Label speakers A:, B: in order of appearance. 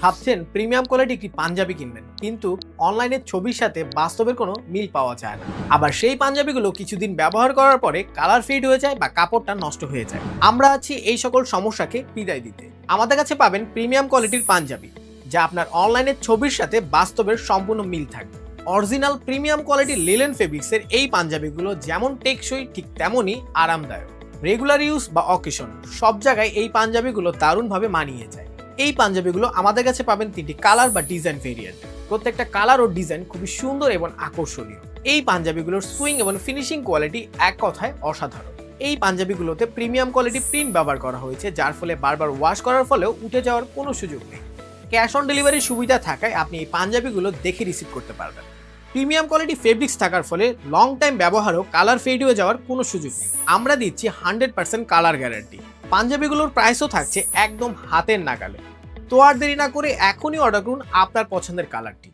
A: ভাবছেন premium quality একটি পাঞ্জাবি কিনবেন, কিন্তু অনলাইনের ছবির সাথে বাস্তবের কোনো মিল পাওয়া যায় না। আবার সেই পাঞ্জাবিগুলো কিছুদিন ব্যবহার করার পরে কালার ফেড হয়ে যায় বা কাপড়টা নষ্ট হয়ে যায়। আমরা আছি এই সকল সমস্যাকে বিদায় দিতে। আমাদের কাছে পাবেন প্রিমিয়াম কোয়ালিটির পাঞ্জাবি, যা আপনার অনলাইনের ছবির সাথে বাস্তবের সম্পূর্ণ মিল থাকবে। অরিজিনাল প্রিমিয়াম কোয়ালিটির লিলেন ফেব্রিক্সের এই পাঞ্জাবিগুলো যেমন টেকসই ঠিক তেমনই আরামদায়ক। রেগুলার ইউজ বা অকেশন সব জায়গায় এই পাঞ্জাবিগুলো দারুণভাবে মানিয়ে যায়। এই পাঞ্জাবিগুলো আমাদের কাছে পাবেন 3টি কালার বা ডিজাইন ভেরিয়েন্ট। প্রত্যেকটা কালার ও ডিজাইন খুবই সুন্দর এবং আকর্ষণীয়। এই পাঞ্জাবিগুলোর সুইং এবং ফিনিশিং কোয়ালিটি এক কথায় অসাধারণ। এই পাঞ্জাবিগুলোতে প্রিমিয়াম কোয়ালিটি প্রিন্ট ব্যবহার করা হয়েছে, যার ফলে বারবার ওয়াশ করার ফলেও উঠে যাওয়ার কোনো সুযোগ নেই। ক্যাশ অন ডেলিভারির সুবিধা থাকায় আপনি এই পাঞ্জাবিগুলো দেখে রিসিভ করতে পারবেন। প্রিমিয়াম কোয়ালিটি ফেব্রিক্স থাকার ফলে লং টাইম ব্যবহারও কালার ফেড হয়ে যাওয়ার কোনো সুযোগ নেই। আমরা দিচ্ছি 100% কালার গ্যারান্টি। পাঞ্জাবিগুলোর প্রাইসও থাকছে একদম হাতের নাগালে। তো আর দেরি না করে এখনই অর্ডার করুন আপনার পছন্দের কালারটি।